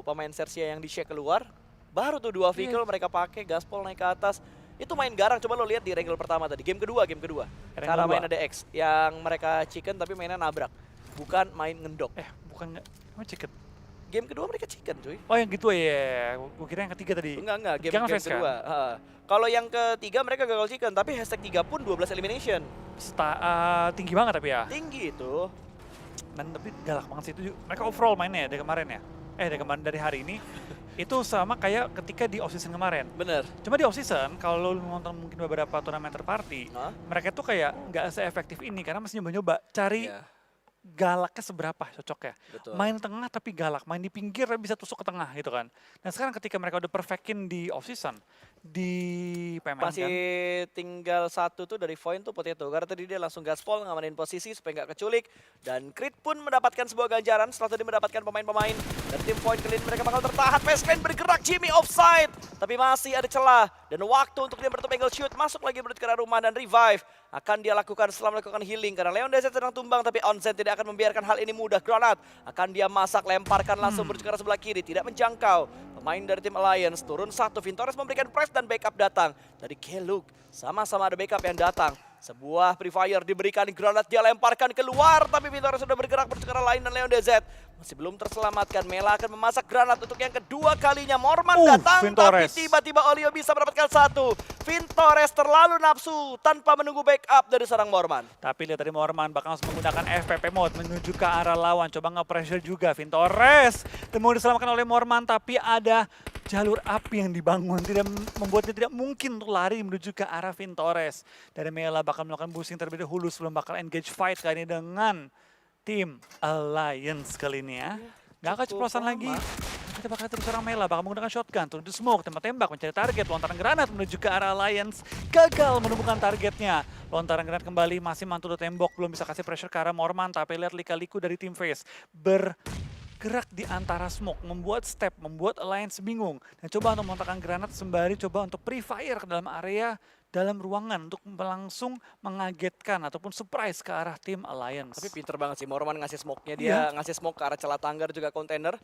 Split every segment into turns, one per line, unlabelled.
pemain Sersia yang di-shake keluar, baru tuh dua vehicle mereka pakai, gaspol naik ke atas. Itu main garang, coba lo lihat di wrangle pertama tadi, game kedua. Cara main ada X, yang mereka chicken tapi mainnya nabrak. Bukan main ngendok.
Bukan nggak, emang chicken.
Game kedua mereka chicken cuy.
Oh yang gitu ya, gue kira yang ketiga tadi.
Enggak, game
Kan?
kedua. Kalau yang ketiga mereka gagal chicken, tapi hashtag 3 pun 12 elimination.
Tinggi banget tapi ya.
Tinggi itu.
Dan tapi galak banget sih itu. Mereka overall mainnya ya dari kemarin ya. Dari hari ini. Itu sama kayak ketika di off-season kemarin.
Bener.
Cuma di off-season, kalau lu nonton mungkin beberapa turnamen terparty, mereka tuh kayak nggak se-efektif ini karena masih nyoba-nyoba cari galaknya seberapa cocoknya.
Betul.
Main tengah tapi galak, main di pinggir bisa tusuk ke tengah gitu kan. Dan sekarang ketika mereka udah perfectin di off-season, di PMN
Masih tinggal satu tuh dari Void tuh Potato. Karena tadi dia langsung gaspol ngamanin posisi supaya nggak keculik. Dan Crit pun mendapatkan sebuah ganjaran setelah tadi mendapatkan pemain-pemain. Dan tim Void kali ini mereka bakal tertahan. Fastlane bergerak, Jimmy offside. Tapi masih ada celah. Dan waktu untuk dia bertemu angle shoot. Masuk lagi menuju ke arah rumah dan revive. Akan dia lakukan setelah melakukan healing. Karena Leon Desert sedang tumbang tapi Onsen tidak akan membiarkan hal ini mudah. Granat akan dia masak, lemparkan langsung menuju ke arah sebelah kiri. Tidak menjangkau. Pemain dari tim Alliance turun satu. Vintores memberikan press dan backup datang dari Keluk. Sama-sama ada backup yang datang. Sebuah Free Fire diberikan, granat dia lemparkan keluar. Tapi Vintores sudah bergerak menuju ke arah lain dan Leon DZ masih belum terselamatkan. Mela akan memasak granat untuk yang kedua kalinya. Morman datang
Vintores.
tapi tiba-tiba Olio bisa mendapatkan satu. Vintores terlalu nafsu tanpa menunggu backup dari seorang Morman.
Tapi lihat tadi Morman bakal langsung menggunakan FPP mode menuju ke arah lawan. Coba nge-pressure juga Vintores. Dan mau diselamatkan oleh Morman tapi ada jalur api yang dibangun. Tidak membuat dia tidak mungkin untuk lari menuju ke arah Vintores. Dari Mela bakal melakukan boosting terlebih dahulu sebelum bakal engage fight kali ini dengan tim Alliance kali ini ya. Gak keceplosan lagi. Kita bakal terus seorang Mela bakal menggunakan shotgun, turun di smoke, tembak-tembak, mencari target, lontaran granat menuju ke arah Alliance. Gagal menemukan targetnya. Lontaran granat kembali, masih mantul di tembok, belum bisa kasih pressure ke arah Morman, tapi lihat lika-liku dari tim Face. Bergerak di antara smoke, membuat step, membuat Alliance bingung. Dan coba untuk melontarkan granat sembari coba untuk pre-fire ke dalam area, dalam ruangan untuk langsung mengagetkan ataupun surprise ke arah tim Alliance.
Tapi pinter banget sih Morman ngasih smoke-nya. Dia ngasih smoke ke arah celah tangga dan juga kontainer.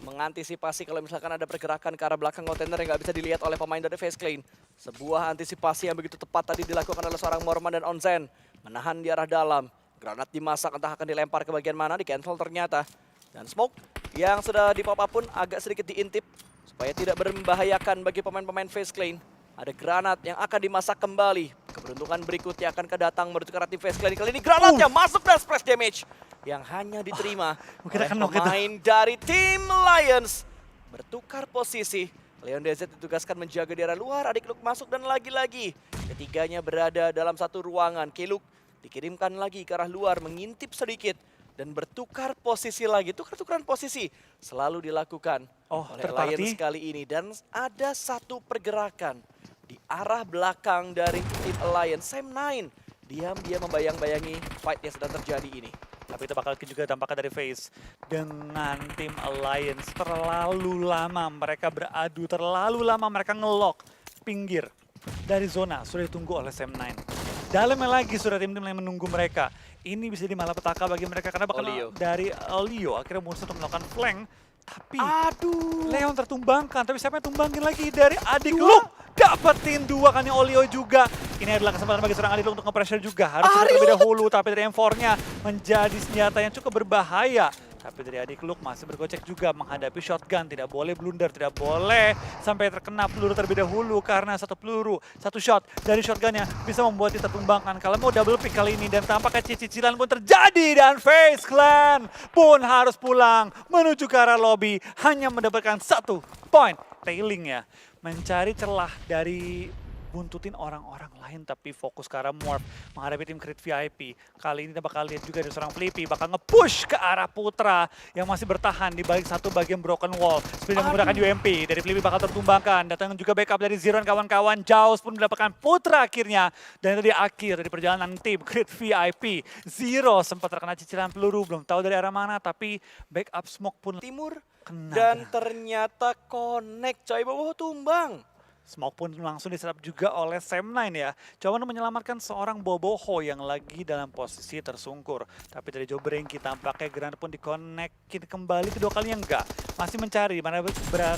Mengantisipasi kalau misalkan ada pergerakan ke arah belakang kontainer yang nggak bisa dilihat oleh pemain dari Face Clan. Sebuah antisipasi yang begitu tepat tadi dilakukan oleh seorang Morman dan Onsen. Menahan di arah dalam. Granat dimasak entah akan dilempar ke bagian mana, di cancel ternyata. Dan smoke yang sudah di pop up pun agak sedikit diintip. Supaya tidak membahayakan bagi pemain-pemain Face Clan. Ada granat yang akan dimasak kembali. Keberuntungan berikutnya akan kedatang menuju ke arah tim Face Clan. Kali ini granatnya masuk dan splash damage. Yang hanya diterima oleh pemain dari tim Lions. Bertukar posisi. Leon DZ ditugaskan menjaga di arah luar. Adik Luk masuk dan lagi-lagi. Ketiganya berada dalam satu ruangan. Keluk dikirimkan lagi ke arah luar. Mengintip sedikit. Dan bertukar posisi lagi. Tukar-tukaran posisi selalu dilakukan oleh Lions kali ini. Dan ada satu pergerakan di arah belakang dari tim Alliance. Sam9 diam-diam membayang-bayangi fight yang sedang terjadi ini.
Tapi itu bakal juga dampaknya dari Face. Dengan tim Alliance terlalu lama mereka beradu, terlalu lama mereka ngelock pinggir dari zona. Sudah ditunggu oleh Sam9. Dalamnya lagi sudah tim-tim yang menunggu mereka. Ini bisa jadi malapetaka bagi mereka karena bakal dari Olio akhirnya berusaha untuk melakukan flank. Tapi Leon tertumbangkan, tapi siapa yang tumbangin lagi dari Adik Luk? Dapetin dua kan Olio juga. Ini adalah kesempatan bagi seorang Adik Luk untuk nge-pressure juga. Harus terlebih dahulu, tapi dari M4-nya menjadi senjata yang cukup berbahaya. Tapi dari Adik Luk masih bergocek juga menghadapi shotgun. Tidak boleh blunder, tidak boleh sampai terkena peluru terlebih dahulu. Karena satu peluru, satu shot dari shotgunnya bisa membuat dia tertumbangkan. Kalau mau double pick kali ini dan tampaknya cicilan pun terjadi. Dan Face Clan pun harus pulang menuju ke arah lobby. Hanya mendapatkan satu point tailing ya. Mencari celah dari buntutin orang-orang lain tapi fokus ke arah Morph menghadapi tim Crit VIP. Kali ini kita bakal lihat juga ada seorang Flippy bakal nge-push ke arah Putra yang masih bertahan di balik satu bagian broken wall. Sebenarnya menggunakan UMP dari Flippy bakal tertumbangkan. Datang juga backup dari Zero dan kawan-kawan. Jaws pun mendapatkan Putra akhirnya. Dan itu di akhir dari perjalanan tim Crit VIP. Zero sempat terkena cicilan peluru, belum tahu dari arah mana tapi backup smoke pun
timur
kena.
Dan ternyata connect coy, bawah tumbang.
Smoke pun langsung diserap juga oleh Sam9 ya. Coba untuk menyelamatkan seorang Boboho yang lagi dalam posisi tersungkur. Tapi dari Jobrengki tampaknya Granat pun dikonekin kembali kedua kalinya enggak. Masih mencari mana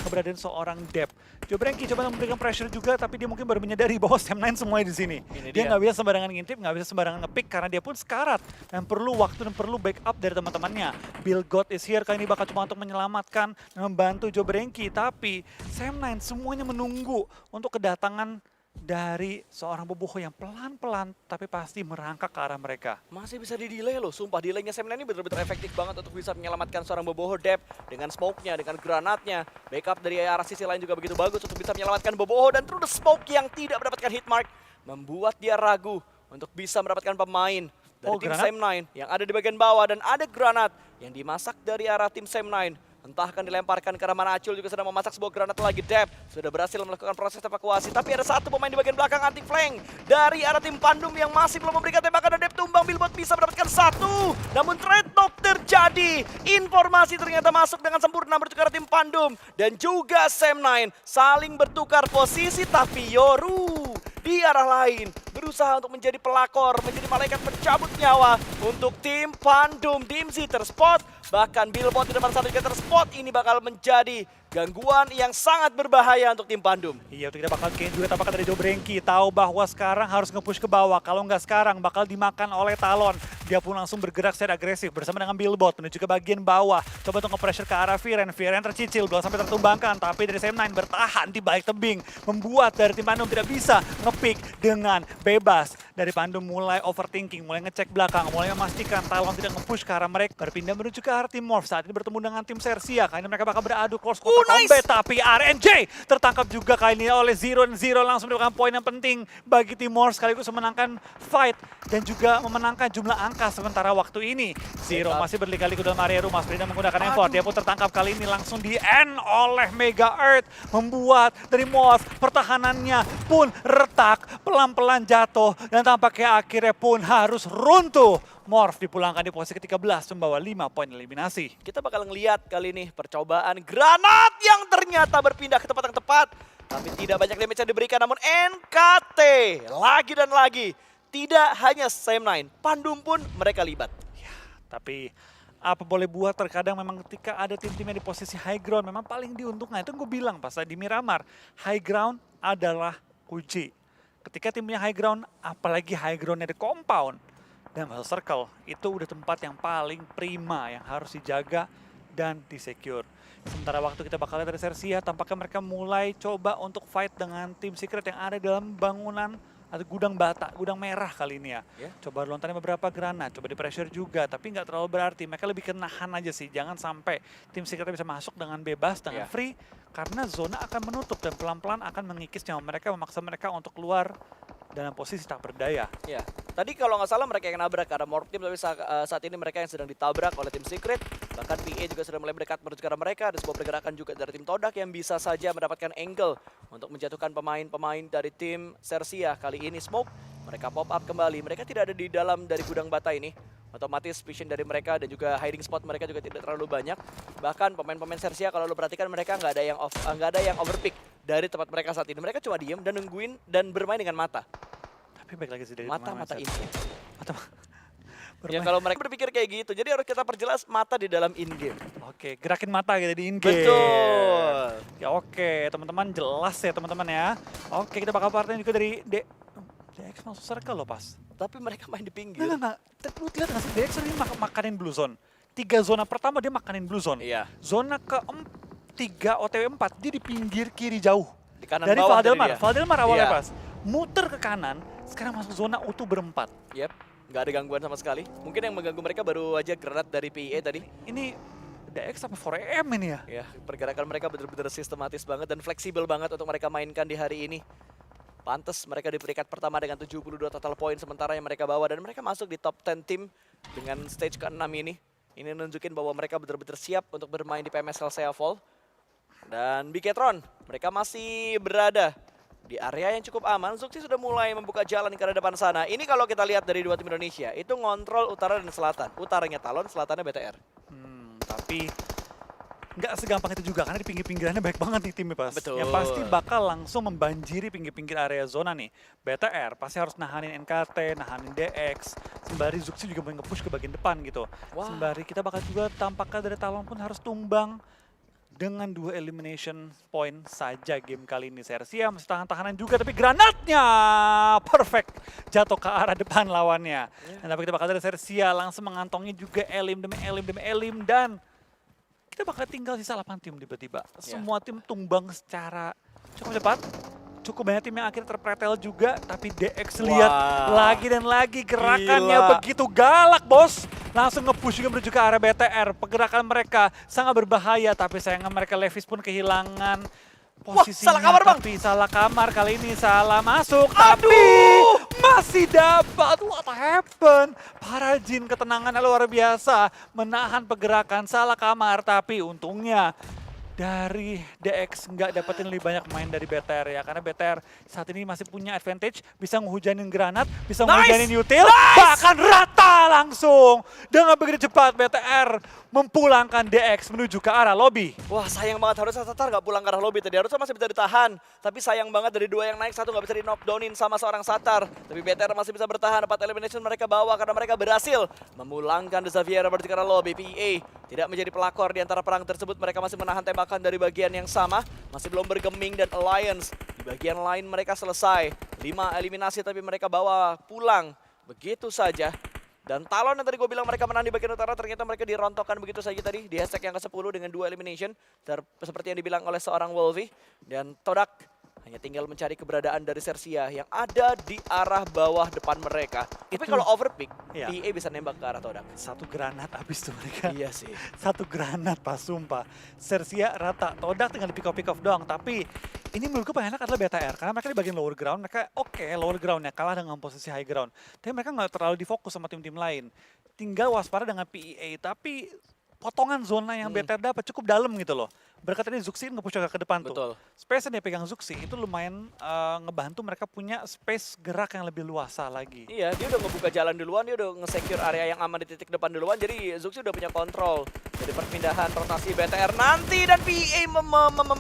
keberadaan seorang Dep. Jobrengki coba memberikan pressure juga tapi dia mungkin baru menyadari bahwa Sam9 semuanya di sini.
Ini
Dia
dia.
nggak bisa sembarangan ngintip, nggak bisa sembarangan ngepick karena dia pun sekarat. Dan perlu waktu dan perlu backup dari teman-temannya. Bill God is here kali ini bakal cuma untuk menyelamatkan dan membantu Jobrengki. Tapi Sam9 semuanya menunggu untuk kedatangan dari seorang Boboho yang pelan-pelan tapi pasti merangkak ke arah mereka.
Masih bisa di-delay loh, sumpah delaynya Sam9 ini benar-benar efektif banget untuk bisa menyelamatkan seorang Boboho Dep dengan smoke-nya, dengan granatnya. Backup dari arah sisi lain juga begitu bagus untuk bisa menyelamatkan Boboho dan through the smoke yang tidak mendapatkan hit mark membuat dia ragu untuk bisa mendapatkan pemain dari tim
Granat?
Sam9 yang ada di bagian bawah dan ada granat yang dimasak dari arah tim Sam9. Entah akan dilemparkan ke arah mana. Acul juga sedang memasak sebuah granat lagi. Dep sudah berhasil melakukan proses evakuasi. Tapi ada satu pemain di bagian belakang anti flank dari arah tim Pandum yang masih belum memberikan tembakan. Dan Dep tumbang. Billbot bisa mendapatkan satu. Namun trade talk terjadi. Informasi ternyata masuk dengan sempurna menuju ke arah tim Pandum. Dan juga Sam9 saling bertukar posisi. Tapi Yoru di arah lain berusaha untuk menjadi pelakor, menjadi malaikat pencabut nyawa untuk tim Pandum. Dimzi terspot, bahkan Billbot di depan satu juga terspot. Ini bakal menjadi gangguan yang sangat berbahaya untuk tim Pandum.
Iya, untuk kita bakal Kane juga tampaknya dari Jobrengki. Tahu bahwa sekarang harus nge-push ke bawah. Kalau nggak sekarang bakal dimakan oleh Talon. Dia pun langsung bergerak secara agresif bersama dengan Billbot menuju ke bagian bawah. Coba untuk nge-pressure ke arah Viren. Viren tercicil, belum sampai tertumbangkan. Tapi dari Sam9 bertahan di balik tebing. Membuat dari tim Pandum tidak bisa nge-pick dengan bebas. Dari Pandum mulai overthinking, mulai ngecek belakang, mulai memastikan Talon tidak nge-push ke arah mereka. Berpindah menuju ke arah tim Morph. Saat ini bertemu dengan tim Sersia. Kali ini mereka bakal beradu close quarter
Nice!
combat. Tapi RNJ tertangkap juga kali ini oleh Zero langsung mendapatkan poin yang penting bagi tim Morph sekaligus memenangkan fight dan juga memenangkan jumlah angka sementara waktu ini. Zero masih berliku-liku dalam area rumah, Sprina menggunakan effort. Dia pun tertangkap kali ini langsung di-end oleh Mega Earth. Membuat dari Morph pertahanannya pun retak, pelan-pelan jatuh dan tampaknya akhirnya pun harus runtuh. Morph dipulangkan di posisi ke-13 membawa 5 poin eliminasi.
Kita bakal ngeliat kali ini percobaan granat yang ternyata berpindah ke tempat yang tepat. Tapi tidak banyak damage yang diberikan, namun NKT lagi dan lagi. Tidak hanya Sam9, Pandum pun mereka libat.
Tapi apa boleh buat, terkadang memang ketika ada tim-tim yang di posisi high ground memang paling diuntungkan. Itu gue bilang pas di Miramar, high ground adalah kunci. Ketika timnya high ground, apalagi high groundnya di compound dan Battle Circle, itu udah tempat yang paling prima yang harus dijaga dan disecure. Sementara waktu kita bakal lihat dari Sersia, tampaknya mereka mulai coba untuk fight dengan tim Secret yang ada dalam bangunan atau gudang bata, gudang merah kali ini ya. Coba lontarin beberapa granat, coba di pressure juga, tapi nggak terlalu berarti. Mereka lebih kenahan aja sih, jangan sampai tim Secret bisa masuk dengan bebas, dengan free, karena zona akan menutup dan pelan-pelan akan mengikis nyawa mereka, memaksa mereka untuk keluar dalam posisi tak berdaya.
Ya, tadi kalau nggak salah mereka yang nabrak karena Morph Team, tapi saat ini mereka yang sedang ditabrak oleh tim Secret. Bahkan PA juga sudah mulai mendekat menuju ke arah mereka. Ada sebuah pergerakan juga dari tim Todak yang bisa saja mendapatkan angle untuk menjatuhkan pemain-pemain dari tim Sersia. Kali ini Smoke, mereka pop up kembali. Mereka tidak ada di dalam dari gudang bata ini. Otomatis vision dari mereka dan juga hiding spot mereka juga tidak terlalu banyak. Bahkan pemain-pemain Sersia kalau lo perhatikan mereka nggak ada yang overpick dari tempat mereka saat ini. Mereka cuma diem dan nungguin dan bermain dengan mata.
Tapi baik lagi sih dari
Mata-mata ini.
Mata
Ya kalau mereka berpikir kayak gitu, jadi harus kita perjelas mata di dalam in-game.
Oke, gerakin mata gitu di in-game.
Betul.
Ya oke, teman-teman jelas ya teman-teman ya. Oke, kita bakal partain juga dari DX masuk circle loh pas.
Tapi mereka main di pinggir.
Nah. Lu lihat nggak sih, DX ini makanin blue zone. 3 zona pertama dia makanin blue zone.
Iya.
Zona ke-3 OTW 4 dia di pinggir kiri jauh.
Di kanan
Dari
bawah
Valdelmar awalnya
Iya.
pas. Muter ke kanan, sekarang masuk zona utuh berempat.
Yep, nggak ada gangguan sama sekali. Mungkin yang mengganggu mereka baru aja granat dari PE tadi.
Ini DX apa 4AM ini ya?
Ya, pergerakan mereka benar-benar sistematis banget dan fleksibel banget untuk mereka mainkan di hari ini. Pantes mereka di peringkat pertama dengan 72 total poin sementara yang mereka bawa. Dan mereka masuk di top 10 tim dengan stage ke-6 ini. Ini nunjukin bahwa mereka benar-benar siap untuk bermain di PMSL Seafall. Dan Biketron, mereka masih berada di area yang cukup aman. Zuxi sudah mulai membuka jalan ke arah depan sana. Ini kalau kita lihat dari dua tim Indonesia, itu ngontrol utara dan selatan. Utaranya Talon, selatannya BTR.
Tapi nggak segampang itu juga karena di pinggir-pinggirannya baik banget nih timnya pas.
Betul.
Yang pasti bakal langsung membanjiri pinggir-pinggir area zona nih. BTR pasti harus nahanin NKT, nahanin DX, sembari Zuxi juga mau nge-push ke bagian depan gitu.
Wah.
Sembari kita bakal juga tampaknya dari Talon pun harus tumbang dengan 2 elimination point saja game kali ini. Sersia masih tahan-tahanan juga tapi granatnya perfect jatuh ke arah depan lawannya. Dan tapi kita bakal dari Sersia langsung mengantongi juga elim demi elim demi elim dan kita bakal tinggal sisa 8 tim tiba-tiba. Semua tim tumbang secara cukup cepat. Cukup banyak tim yang akhirnya terpretel juga. Tapi DX lihat lagi dan lagi gerakannya begitu galak, bos. Langsung nge-push juga menuju ke arah BTR. Pergerakan mereka sangat berbahaya. Tapi sayangnya mereka Levis pun kehilangan posisinya.
Salah kamar, Bang.
Tapi salah kamar kali ini. Salah masuk. Tapi masih dapat. What happened? Para Jin ketenangannya luar biasa. Menahan pergerakan salah kamar. Tapi untungnya dari DX nggak dapetin lebih banyak main dari BTR ya. Karena BTR saat ini masih punya advantage. Bisa ngehujanin granat, bisa ngehujanin util. Bahkan rata langsung. Dengan begitu cepat BTR mempulangkan DX menuju ke arah lobby.
Wah, sayang banget, harusnya Satar nggak pulang ke arah lobby tadi. Harusnya masih bisa ditahan. Tapi sayang banget dari 2 yang naik, 1 nggak bisa di-knockdownin sama seorang Satar. Tapi BTR masih bisa bertahan, 4 elimination mereka bawa karena mereka berhasil memulangkan The Xavier menuju ke arah lobby. PEA tidak menjadi pelakor di antara perang tersebut. Mereka masih menahan tembakan dari bagian yang sama. Masih belum bergeming dan Alliance di bagian lain mereka selesai. 5 eliminasi tapi mereka bawa pulang begitu saja. Dan Talon yang tadi gue bilang mereka menang di bagian utara, ternyata mereka dirontokkan begitu saja tadi di hashtag yang ke-10 dengan 2 elimination. Seperti yang dibilang oleh seorang Wolvie. Dan Todak hanya tinggal mencari keberadaan dari Sersia yang ada di arah bawah depan mereka. Tapi kalau overpick,
Iya.
PA bisa nembak ke arah Todak.
1 granat habis tuh mereka.
Iya sih.
1 granat pas sumpah. Sersia rata, Todak tinggal di pick off doang. Tapi ini menurutku paling enak adalah BTR. Karena mereka di bagian lower ground, mereka oke lower groundnya kalah dengan posisi high ground. Tapi mereka nggak terlalu difokus sama tim-tim lain. Tinggal waspada dengan PEA. Tapi potongan zona yang BTR dapat cukup dalam gitu loh. Berkat ini Zuxi nge-push ke depan tuh.
Betul.
Space yang dia pegang Zuxi itu lumayan ngebantu mereka punya space gerak yang lebih luasa lagi.
Iya, dia udah ngebuka jalan duluan, dia udah nge-secure area yang aman di titik depan duluan. Jadi Zuxi udah punya kontrol dari perpindahan rotasi BTR nanti. Dan PA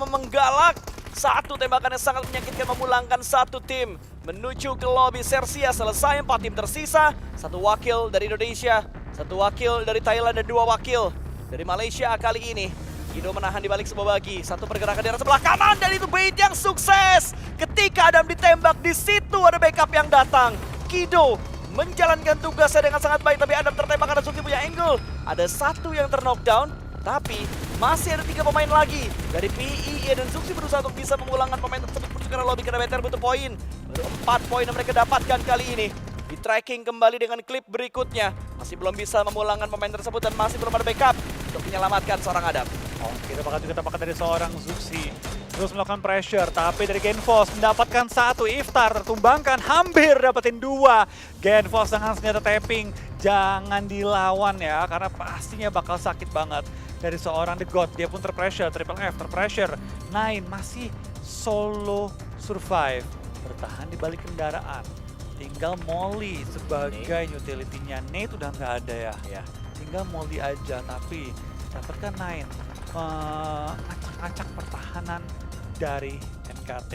menggalak. 1 tembakan yang sangat menyakitkan memulangkan 1 tim menuju ke lobby. Sersia selesai, 4 tim tersisa. 1 wakil dari Indonesia, 1 wakil dari Thailand, dan 2 wakil dari Malaysia kali ini. Kido menahan di balik sebuah bagi. 1 pergerakan di arah sebelah kanan dan itu bait yang sukses. Ketika Adam ditembak, di situ ada backup yang datang. Kido menjalankan tugasnya dengan sangat baik, tapi Adam tertembak karena Zuxi punya angle. Ada 1 yang ter-knockdown, tapi masih ada 3 pemain lagi. Dari PEA dan Zuxi berusaha untuk bisa memulangkan pemain tersebut menuju ke lobby karena BTR butuh poin. Baru 4 poin yang mereka dapatkan kali ini. Di tracking kembali dengan klip berikutnya. Masih belum bisa memulangkan pemain tersebut dan masih belum ada backup untuk menyelamatkan seorang Adam.
Kita bakal juga tampakkan dari seorang Zuxi. Terus melakukan pressure, tapi dari Genfos mendapatkan 1 Iftar, tertumbangkan, hampir dapetin 2. Genfos dengan senjata tapping, jangan dilawan ya, karena pastinya bakal sakit banget. Dari seorang The God, dia pun terpressure, triple F terpressure. Nine masih solo survive, bertahan di balik kendaraan. Tinggal Molly sebagai utility-nya. Nate udah nggak ada ya. Tinggal Molly aja, tapi dapatkan Nine. Ngacak-ngacak pertahanan dari NKT.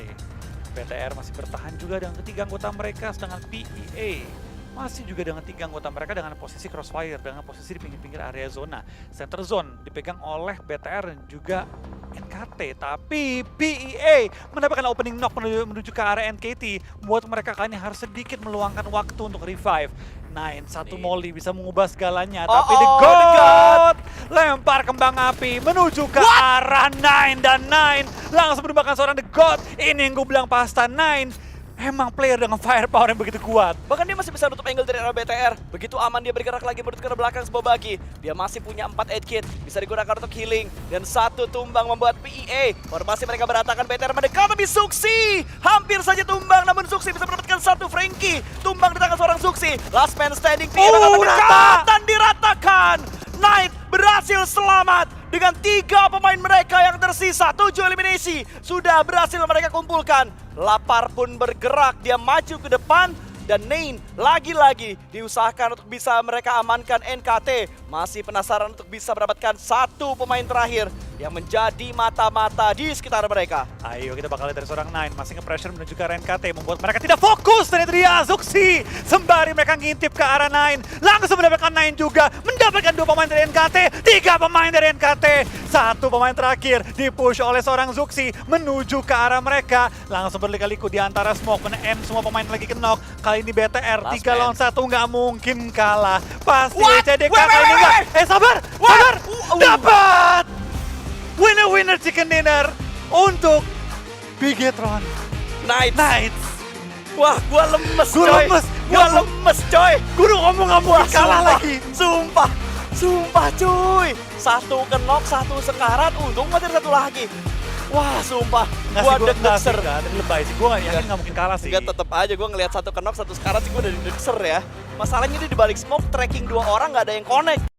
BTR masih bertahan juga dengan 3 anggota mereka, sedangkan PEA masih juga dengan 3 anggota mereka dengan posisi crossfire, dengan posisi di pinggir-pinggir area zona. Center zone dipegang oleh BTR dan juga NKT, tapi PEA mendapatkan opening knock menuju ke area NKT, membuat mereka kali ini harus sedikit meluangkan waktu untuk revive. Nine, 1 Molly bisa mengubah segalanya, tapi The God lempar kembang api menuju ke arah Nine, dan Nine langsung menembakkan seorang The God. Ini yang gue bilang pasta, Nine emang player dengan firepower yang begitu kuat.
Bahkan dia masih bisa nutup angle dari arah BTR. Begitu aman dia bergerak lagi menuju ke belakang sebuah bagi. Dia masih punya 4 aid kit, bisa digunakan untuk healing. Dan 1 tumbang membuat PEA. Formasi mereka berantakan, BTR mendekat, tapi Zuxi hampir saja tumbang. Namun Zuxi bisa mendapatkan 1 Frankie. Tumbang di tangan seorang Zuxi. Last man standing, PEA mendekat dan diratakan. Knight berhasil selamat dengan 3 pemain mereka yang tersisa. 7 eliminasi sudah berhasil mereka kumpulkan. Lapar pun bergerak, dia maju ke depan. Dan Nane lagi-lagi diusahakan untuk bisa mereka amankan NKT. masih penasaran untuk bisa mendapatkan satu pemain terakhir yang menjadi mata-mata di sekitar mereka.
Ayo kita bakal lihat dari seorang Nine, masih nge-pressure menuju ke arah NKT, membuat mereka tidak fokus. Dan itu dia Zuxi, sembari mereka ngintip ke arah Nine, langsung mendapatkan Nine juga, mendapatkan 2 pemain dari NKT, 3 pemain dari NKT. 1 pemain terakhir dipush oleh seorang Zuxi menuju ke arah mereka, langsung berliku-liku di antara smoke, men-M semua pemain lagi kenok. Kali ini BTR,
Last
3 lawan 1 nggak mungkin kalah. Pasti
What?
CDK
Wait,
kali ini
wait,
nggak.
wait.
Sabar, sabar, dapat! Winner chicken dinner untuk Bigetron Knights.
Wah, gua lemes
Gua
coy.
lemes.
Gua lemes coy.
Gue udah ngomong nggak mau kalah lagi.
Sumpah cuy. 1 kenok, 1 sekarat, untung mati 1 lagi. Wah, sumpah. Gua deg-degser.
Dari lebay sih, gue gak yakin nggak mungkin kalah sih.
Enggak, tetep aja gue ngelihat 1 kenok, 1 sekarat sih gue udah deg-degser ya. Masalahnya dia di balik smoke, tracking 2 orang nggak ada yang connect.